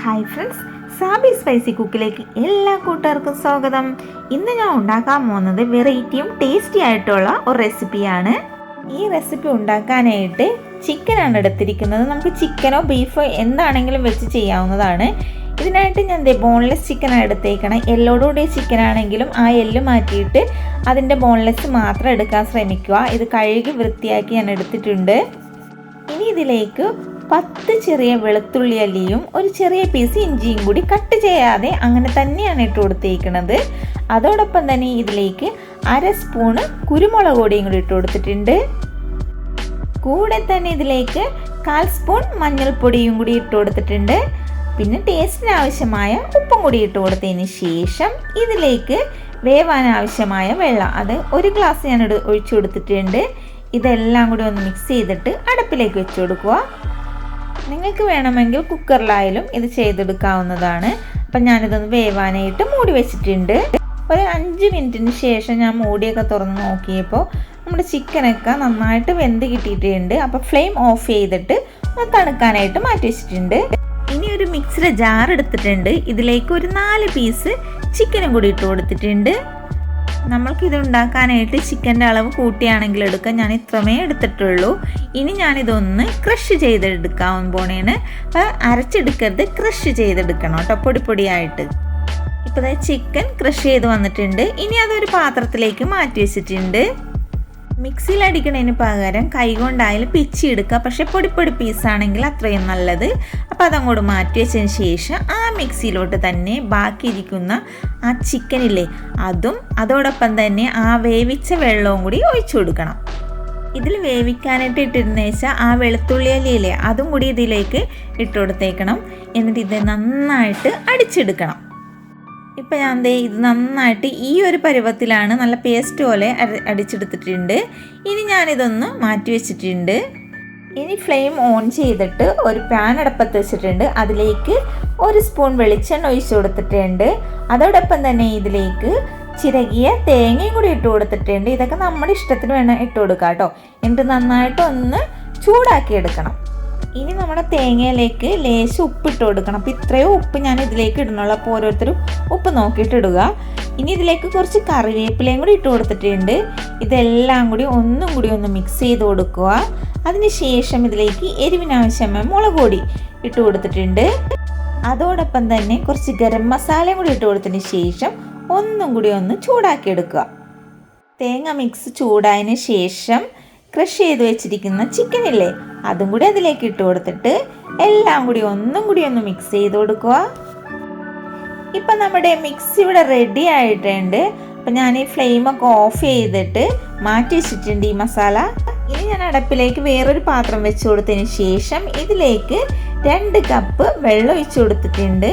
Hi friends, Sabi spicy കുക്കിലേക്ക് എല്ലാ കൂട്ടുകാർക്കും സ്വാഗതം. ഇന്ന് ഞാൻ ഉണ്ടാക്കാൻ പോകുന്നത് വെറൈറ്റിയും ടേസ്റ്റി ആയിട്ടുള്ള ഒരു റെസിപ്പിയാണ്. ഈ റെസിപ്പി ഉണ്ടാക്കാനായിട്ട് ചിക്കനാണ് എടുത്തിരിക്കുന്നത്. നമുക്ക് ചിക്കനോ ബീഫോ എന്താണെങ്കിലും വെച്ച് ചെയ്യാവുന്നതാണ്. ഇതിനായിട്ട് ഞാൻ ബോൺലെസ് ചിക്കനാണ് എടുത്തേക്കണം. എല്ലോടുകൂടിയ ചിക്കനാണെങ്കിലും ആ എല്ല് മാറ്റിയിട്ട് അതിൻ്റെ ബോൺലെസ് മാത്രം എടുക്കാൻ ശ്രമിക്കുക. ഇത് കഴുകി വൃത്തിയാക്കി ഞാൻ എടുത്തിട്ടുണ്ട്. ഇനി ഇതിലേക്ക് 10 ചെറിയ വെളുത്തുള്ളി അല്ലിയും ഒരു ചെറിയ പീസ് ഇഞ്ചിയും കൂടി കട്ട് ചെയ്യാതെ അങ്ങനെ തന്നെയാണ് ഇട്ട് കൊടുത്തേക്കുന്നത്. അതോടൊപ്പം തന്നെ ഇതിലേക്ക് 1/2 സ്പൂണ് കുരുമുളക് പൊടിയും കൂടി ഇട്ട് കൊടുത്തിട്ടുണ്ട്. കൂടെ തന്നെ ഇതിലേക്ക് 1/4 സ്പൂൺ മഞ്ഞൾപ്പൊടിയും കൂടി ഇട്ട് കൊടുത്തിട്ടുണ്ട്. പിന്നെ ടേസ്റ്റിന് ആവശ്യമായ ഉപ്പും കൂടി ഇട്ട് കൊടുത്തതിന് ശേഷം ഇതിലേക്ക് വേവാൻ ആവശ്യമായ വെള്ളം, അത് 1 ഗ്ലാസ് ഞാൻ ഒഴിച്ചു കൊടുത്തിട്ടുണ്ട്. ഇതെല്ലാം കൂടി ഒന്ന് മിക്സ് ചെയ്തിട്ട് അടുപ്പിലേക്ക് വെച്ച് കൊടുക്കുക. നിങ്ങൾക്ക് വേണമെങ്കിൽ കുക്കറിലായാലും ഇത് ചെയ്തെടുക്കാവുന്നതാണ്. അപ്പം ഞാനിതൊന്ന് വേവാനായിട്ട് മൂടി വെച്ചിട്ടുണ്ട്. ഒരു 5 മിനിറ്റിന് ശേഷം ഞാൻ മൂടിയൊക്കെ തുറന്ന് നോക്കിയപ്പോൾ നമ്മുടെ ചിക്കനൊക്കെ നന്നായിട്ട് വെന്ത് കിട്ടിയിട്ടുണ്ട്. അപ്പോൾ ഫ്ലെയിം ഓഫ് ചെയ്തിട്ട് ഒന്ന് തണുക്കാനായിട്ട് മാറ്റി വെച്ചിട്ടുണ്ട്. ഇനി ഒരു മിക്സിയുടെ ജാർ എടുത്തിട്ടുണ്ട്. ഇതിലേക്ക് ഒരു 4 പീസ് ചിക്കനും കൂടി ഇട്ട് കൊടുത്തിട്ടുണ്ട്. നമ്മൾക്കിത് ഉണ്ടാക്കാനായിട്ട് ചിക്കൻ്റെ അളവ് കൂട്ടിയാണെങ്കിൽ എടുക്കാം. ഞാൻ ഇത്രമേ എടുത്തിട്ടുള്ളൂ. ഇനി ഞാനിതൊന്ന് ക്രഷ് ചെയ്തെടുക്കാൻ പോണേണ്. അപ്പോൾ അരച്ചെടുക്കരുത്, ക്രഷ് ചെയ്തെടുക്കണം കേട്ടോ, പൊടിപ്പൊടിയായിട്ട്. ഇപ്പോൾ ചിക്കൻ ക്രഷ് ചെയ്ത് വന്നിട്ടുണ്ട്. ഇനി അതൊരു പാത്രത്തിലേക്ക് മാറ്റി വെച്ചിട്ടുണ്ട്. മിക്സിയിൽ അടിക്കുന്നതിന് പകരം കൈകൊണ്ടായാലും പിച്ചിയെടുക്കുക. പക്ഷേ പൊടിപ്പൊടി പീസാണെങ്കിൽ അത്രയും നല്ലത്. അപ്പോൾ അതങ്ങോട്ട് മാറ്റി വെച്ചതിന് ശേഷം ആ മിക്സിയിലോട്ട് തന്നെ ബാക്കിയിരിക്കുന്ന ആ ചിക്കനില്ലേ അതും അതോടൊപ്പം തന്നെ ആ വേവിച്ച വെള്ളവും കൂടി ഒഴിച്ചു കൊടുക്കണം. ഇതിൽ വേവിക്കാനായിട്ട് ഇട്ടിരുന്ന വെച്ചാൽ ആ വെളുത്തുള്ളി അല്ലിയില്ലേ അതും കൂടി ഇതിലേക്ക് ഇട്ട് കൊടുത്തേക്കണം. എന്നിട്ട് ഇത് നന്നായിട്ട് അടിച്ചെടുക്കണം. ഇപ്പം ഞാൻ ഇത് നന്നായിട്ട് ഈ ഒരു പരുവത്തിലാണ്, നല്ല പേസ്റ്റ് പോലെ അടിച്ചെടുത്തിട്ടുണ്ട്. ഇനി ഞാനിതൊന്ന് മാറ്റി വെച്ചിട്ടുണ്ട്. ഇനി ഫ്ലെയിം ഓൺ ചെയ്തിട്ട് ഒരു പാൻ അടുപ്പത്ത് വെച്ചിട്ടുണ്ട്. അതിലേക്ക് 1 സ്പൂൺ വെളിച്ചെണ്ണ ഒഴിച്ച് കൊടുത്തിട്ടുണ്ട്. അതോടൊപ്പം തന്നെ ഇതിലേക്ക് ചിരകിയ തേങ്ങയും കൂടി ഇട്ട് കൊടുത്തിട്ടുണ്ട്. ഇതൊക്കെ നമ്മുടെ ഇഷ്ടത്തിന് വേണം ഇട്ട് കൊടുക്കുക കേട്ടോ. എന്നിട്ട് നന്നായിട്ട് ഒന്ന് ചൂടാക്കി എടുക്കണം. ഇനി നമ്മുടെ തേങ്ങയിലേക്ക് ലേശം ഉപ്പിട്ട് കൊടുക്കണം. അപ്പോൾ ഇത്രയും ഉപ്പ് ഞാൻ ഇതിലേക്ക് ഇടണുള്ളൂ. അപ്പോൾ ഓരോരുത്തരും ഉപ്പ് നോക്കിയിട്ട് ഇടുക. ഇനി ഇതിലേക്ക് കുറച്ച് കറിവേപ്പിലയും കൂടി ഇട്ട് കൊടുത്തിട്ടുണ്ട്. ഇതെല്ലാം കൂടി ഒന്നും കൂടി ഒന്ന് മിക്സ് ചെയ്ത് കൊടുക്കുക. അതിനുശേഷം ഇതിലേക്ക് എരിവിനാവശ്യമായ മുളക് പൊടി ഇട്ട് കൊടുത്തിട്ടുണ്ട്. അതോടൊപ്പം തന്നെ കുറച്ച് ഗരം മസാലയും കൂടി ഇട്ട് കൊടുത്തതിന് ശേഷം ഒന്നും കൂടി ഒന്ന് ചൂടാക്കി എടുക്കുക. തേങ്ങ മിക്സ് ചൂടായതിന് ശേഷം ക്രഷ് ചെയ്ത് വെച്ചിരിക്കുന്ന ചിക്കനില്ലേ അതും കൂടി അതിലേക്ക് ഇട്ട് കൊടുത്തിട്ട് എല്ലാം കൂടി ഒന്നും കൂടി ഒന്ന് മിക്സ് ചെയ്ത് കൊടുക്കുക. ഇപ്പം നമ്മുടെ മിക്സ് ഇവിടെ റെഡി ആയിട്ടുണ്ട്. അപ്പം ഞാൻ ഈ ഫ്ലെയിമൊക്കെ ഓഫ് ചെയ്തിട്ട് മാറ്റി വെച്ചിട്ടുണ്ട് ഈ മസാല. ഇനി ഞാൻ അടുപ്പിലേക്ക് വേറൊരു പാത്രം വെച്ച് കൊടുത്തതിന് ശേഷം ഇതിലേക്ക് 2 കപ്പ് വെള്ളം ഒഴിച്ചു കൊടുത്തിട്ടുണ്ട്.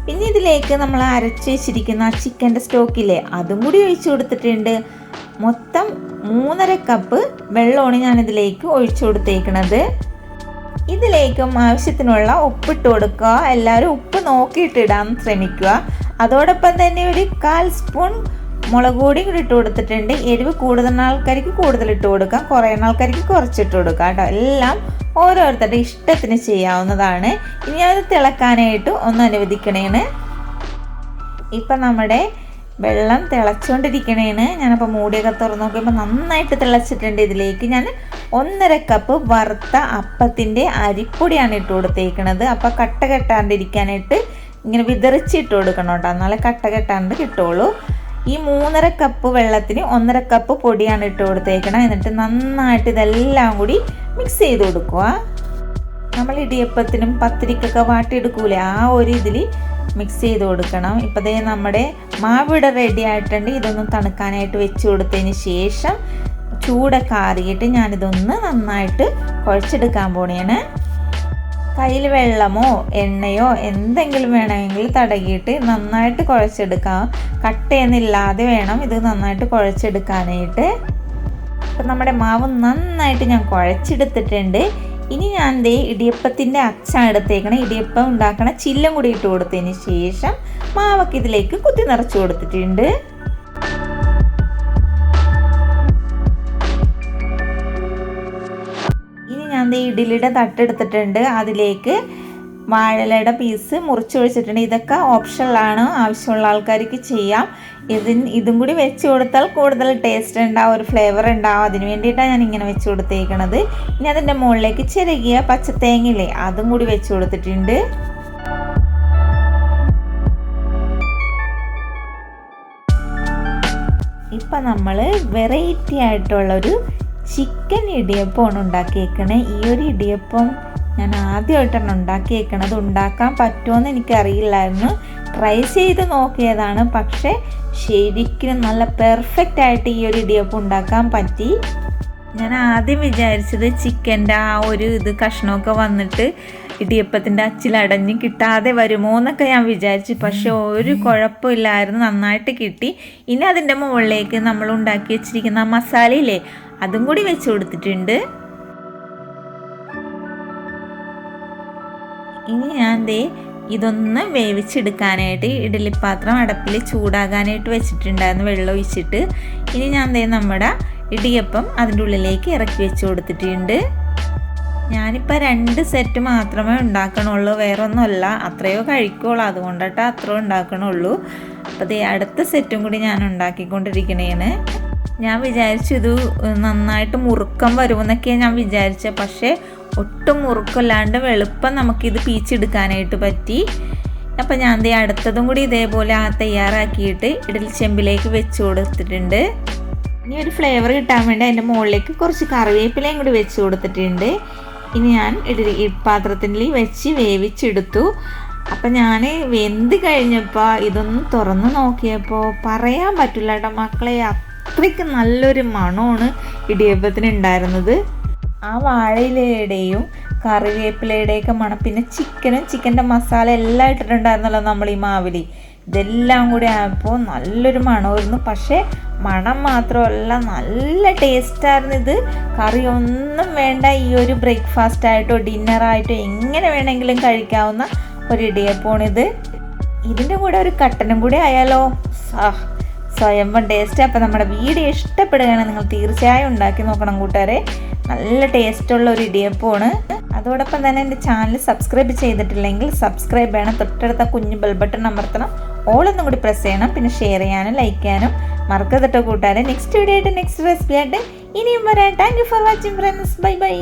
പിന്നെ ഇതിലേക്ക് നമ്മൾ അരച്ച് വെച്ചിരിക്കുന്ന ആ ചിക്കൻ്റെ സ്റ്റോക്കില്ലേ അതും കൂടി ഒഴിച്ചു കൊടുത്തിട്ടുണ്ട്. മൊത്തം 3.5 കപ്പ് വെള്ളമാണ് ഞാനിതിലേക്ക് ഒഴിച്ചു കൊടുത്തേക്കുന്നത്. ഇതിലേക്കും ആവശ്യത്തിനുള്ള ഉപ്പിട്ട് കൊടുക്കുക. എല്ലാവരും ഉപ്പ് നോക്കിയിട്ടിടാൻ ശ്രമിക്കുക. അതോടൊപ്പം തന്നെ ഒരു 1/4 സ്പൂൺ മുളക് പൊടി കൂടി ഇട്ട് കൊടുത്തിട്ടുണ്ട്. എരിവ് കൂടുതൽ ആൾക്കാർക്ക് കൂടുതൽ ഇട്ട് കൊടുക്കാം, കുറയുന്ന ആൾക്കാർക്ക് കുറച്ചിട്ട് കൊടുക്കാം കേട്ടോ. എല്ലാം ഓരോരുത്തരുടെ ഇഷ്ടത്തിന് ചെയ്യാവുന്നതാണ്. ഇനി അത് തിളക്കാനായിട്ട് ഒന്ന് അനുവദിക്കണേണ്. ഇപ്പം നമ്മുടെ വെള്ളം തിളച്ചുകൊണ്ടിരിക്കണേണ്. ഞാനപ്പോൾ മൂടിയൊക്കെ തുറന്ന് നോക്കിയപ്പോൾ നന്നായിട്ട് തിളച്ചിട്ടുണ്ട്. ഇതിലേക്ക് ഞാൻ 1.5 കപ്പ് വറുത്ത അപ്പത്തിൻ്റെ അരിപ്പൊടിയാണ് ഇട്ട് കൊടുത്തേക്കണത്. അപ്പോൾ കട്ട കെട്ടാണ്ടിരിക്കാനായിട്ട് ഇങ്ങനെ വിതറിച്ചിട്ട് കൊടുക്കണം കേട്ടോ, എന്നാലേ കട്ട കെട്ടാണ്ട് കിട്ടുള്ളൂ. ഈ 3.5 കപ്പ് വെള്ളത്തിന് 1.5 കപ്പ് പൊടിയാണ് ഇട്ട് കൊടുത്തേക്കണം. എന്നിട്ട് നന്നായിട്ട് ഇതെല്ലാം കൂടി മിക്സ് ചെയ്ത് കൊടുക്കുക. നമ്മൾ ഇടിയപ്പത്തിനും പത്തിരിക്കൊക്കെ വാട്ടിയെടുക്കൂലേ ആ ഒരു ഇതിൽ മിക്സ് ചെയ്ത് കൊടുക്കണം. ഇപ്പോൾ ദേ നമ്മുടെ മാവിട റെഡി ആയിട്ടുണ്ട്. ഇതൊന്ന് തണുക്കാനായിട്ട് വെച്ച് കൊടുത്തതിന് ശേഷം ചൂടൊക്കെ ആറിയിട്ട് ഞാനിതൊന്ന് നന്നായിട്ട് കുഴച്ചെടുക്കാൻ പോണേണ്. കയ്യിൽ വെള്ളമോ എണ്ണയോ എന്തെങ്കിലും വേണമെങ്കിൽ തടകിയിട്ട് നന്നായിട്ട് കുഴച്ചെടുക്കാം. കട്ടയൊന്നുമില്ലാതെ വേണം ഇത് നന്നായിട്ട് കുഴച്ചെടുക്കാനായിട്ട്. അപ്പം നമ്മുടെ മാവ് നന്നായിട്ട് ഞാൻ കുഴച്ചെടുത്തിട്ടുണ്ട്. ഇനി ഞാൻ ഇടിയപ്പത്തിൻ്റെ അച്ചാണ് എടുത്തേക്കണം. ഇടിയപ്പം ഉണ്ടാക്കണ ചില്ലും കൂടി ഇട്ട് കൊടുത്തതിന് ശേഷം മാവൊക്കെ ഇതിലേക്ക് കുത്തി നിറച്ച് കൊടുത്തിട്ടുണ്ട്. ഇനി ഞാൻ ഇഡ്ഡലിയുടെ തട്ടെടുത്തിട്ടുണ്ട്. അതിലേക്ക് വാഴയിലയുടെ പീസ് മുറിച്ച് വെച്ചിട്ടുണ്ട്. ഇതൊക്കെ ഓപ്ഷണലാണ്, ആവശ്യമുള്ള ആൾക്കാർക്ക് ചെയ്യാം. ഇതും കൂടി വെച്ച് കൊടുത്താൽ കൂടുതൽ ടേസ്റ്റ് ഉണ്ടാവും, ഒരു ഫ്ലേവർ ഉണ്ടാവും. അതിന് വേണ്ടിയിട്ടാണ് ഞാൻ ഇങ്ങനെ വെച്ച് കൊടുത്തേക്കണത്. ഇനി അതിൻ്റെ മുകളിലേക്ക് ചിരകിയ പച്ചത്തേങ്ങയില്ലേ അതും കൂടി വെച്ച് കൊടുത്തിട്ടുണ്ട്. ഇപ്പം നമ്മൾ വെറൈറ്റി ആയിട്ടുള്ളൊരു ചിക്കൻ ഇടിയപ്പമാണ് ഉണ്ടാക്കിയേക്കണേ. ഈ ഒരു ഇടിയപ്പം ഞാൻ ആദ്യമായിട്ടാണ് ഉണ്ടാക്കിയേക്കണത്. ഉണ്ടാക്കാൻ പറ്റുമോയെന്ന് എനിക്കറിയില്ലായിരുന്നു. ട്രൈ ചെയ്ത് നോക്കിയതാണ്. പക്ഷേ ശരിക്കും നല്ല പെർഫെക്റ്റ് ആയിട്ട് ഈ ഒരു ഇടിയപ്പം ഉണ്ടാക്കാൻ പറ്റി. ഞാൻ ആദ്യം വിചാരിച്ചത് ചിക്കൻ്റെ ആ ഒരു കഷ്ണമൊക്കെ വന്നിട്ട് ഇടിയപ്പത്തിൻ്റെ അച്ചിലടഞ്ഞ് കിട്ടാതെ വരുമോ എന്നൊക്കെ ഞാൻ വിചാരിച്ചു. പക്ഷെ ഒരു കുഴപ്പമില്ലായിരുന്നു, നന്നായിട്ട് കിട്ടി. ഇനി അതിൻ്റെ മുകളിലേക്ക് നമ്മൾ ഉണ്ടാക്കി വെച്ചിരിക്കുന്ന മസാലയില്ലേ അതും കൂടി വെച്ച് കൊടുത്തിട്ടുണ്ട്. ഇനി ഞാൻ ഇതൊന്ന് വേവിച്ചെടുക്കാനായിട്ട് ഇഡ്ഡലിപ്പാത്രം അടുപ്പിൽ ചൂടാകാനായിട്ട് വെച്ചിട്ടുണ്ടായിരുന്നു, വെള്ളം ഒഴിച്ചിട്ട്. ഇനി ഞാൻ നമ്മുടെ ഇടിയപ്പം അതിൻ്റെ ഉള്ളിലേക്ക് ഇറക്കി വെച്ച് കൊടുത്തിട്ടുണ്ട്. ഞാനിപ്പോൾ 2 സെറ്റ് മാത്രമേ ഉണ്ടാക്കണുള്ളൂ, വേറെ ഒന്നുമല്ല. അത്രയോ കഴിക്കുള്ളൂ, അതുകൊണ്ടിട്ട് അത്രയോ ഉണ്ടാക്കണുള്ളൂ. അപ്പോൾ അടുത്ത സെറ്റും കൂടി ഞാൻ ഉണ്ടാക്കിക്കൊണ്ടിരിക്കണേന്. ഞാൻ വിചാരിച്ചു ഇത് നന്നായിട്ട് മുറുക്കം വരുമെന്നൊക്കെയാണ് ഞാൻ വിചാരിച്ചത്. പക്ഷേ ഒട്ടും മുറുക്കല്ലാണ്ട് എളുപ്പം നമുക്കിത് പീച്ചെടുക്കാനായിട്ട് പറ്റി. അപ്പം ഞാൻ അടുത്തതും കൂടി ഇതേപോലെ തയ്യാറാക്കിയിട്ട് ഇഡലി ചെമ്പിലേക്ക് വെച്ച് കൊടുത്തിട്ടുണ്ട്. ഇനി ഒരു ഫ്ലേവർ കിട്ടാൻ വേണ്ടി അതിൻ്റെ മുകളിലേക്ക് കുറച്ച് കറിവേപ്പിലയും കൂടി വെച്ച് കൊടുത്തിട്ടുണ്ട്. ഇനി ഞാൻ പാത്രത്തിൽ വെച്ച് വേവിച്ചെടുത്തു. അപ്പം ഞാൻ വെന്ത് കഴിഞ്ഞപ്പോൾ ഇതൊന്ന് തുറന്ന് നോക്കിയപ്പോൾ പറയാൻ പറ്റില്ല കേട്ടോ മക്കളെ, അത്രയ്ക്ക് നല്ലൊരു മണമാണ് ഇടിയപ്പത്തിന് ഉണ്ടായിരുന്നത്. ആ വാഴയിലയുടെയും കറിവേപ്പിലയുടെയൊക്കെ മണം, പിന്നെ ചിക്കൻ്റെ മസാല എല്ലാം ഇട്ടിട്ടുണ്ടായിരുന്നല്ലോ നമ്മൾ ഈ മാവിലി, ഇതെല്ലാം കൂടി ആയപ്പോൾ നല്ലൊരു മണമായിരുന്നു. പക്ഷേ മണം മാത്രമല്ല നല്ല ടേസ്റ്റായിരുന്നു. ഇത് കറി ഒന്നും വേണ്ട, ഈ ഒരു ബ്രേക്ക്ഫാസ്റ്റ് ആയിട്ടോ ഡിന്നറായിട്ടോ എങ്ങനെ വേണമെങ്കിലും കഴിക്കാവുന്ന ഒരു ഇടിയപ്പമാണിത്. ഇതിൻ്റെ കൂടെ ഒരു കട്ടനും കൂടി ആയാലോ, സ്വയംഭം ടേസ്റ്റ്. അപ്പോൾ നമ്മുടെ വീഡിയോ ഇഷ്ടപ്പെടുകയാണെങ്കിൽ നിങ്ങൾ തീർച്ചയായും ഉണ്ടാക്കി നോക്കണം കൂട്ടുകാരെ. നല്ല ടേസ്റ്റുള്ള ഒരു ഇടിയപ്പമാണ്. അതോടൊപ്പം തന്നെ എൻ്റെ ചാനൽ സബ്സ്ക്രൈബ് ചെയ്തിട്ടില്ലെങ്കിൽ സബ്സ്ക്രൈബ് ചെയ്യണം. തൊട്ടടുത്ത കുഞ്ഞ് ബെൽ ബട്ടൺ അമർത്തണം. ഓളൊന്നും കൂടി പ്രസ് ചെയ്യണം. പിന്നെ ഷെയർ ചെയ്യാനും ലൈക്ക് ചെയ്യാനും മറക്കരുത് കൂട്ടുകാരെ. നെക്സ്റ്റ് വീഡിയോ ആയിട്ട് നെക്സ്റ്റ് റെസിപ്പി ആയിട്ട് ഇനിയും വരാം. Thank you for watching friends. Bye bye.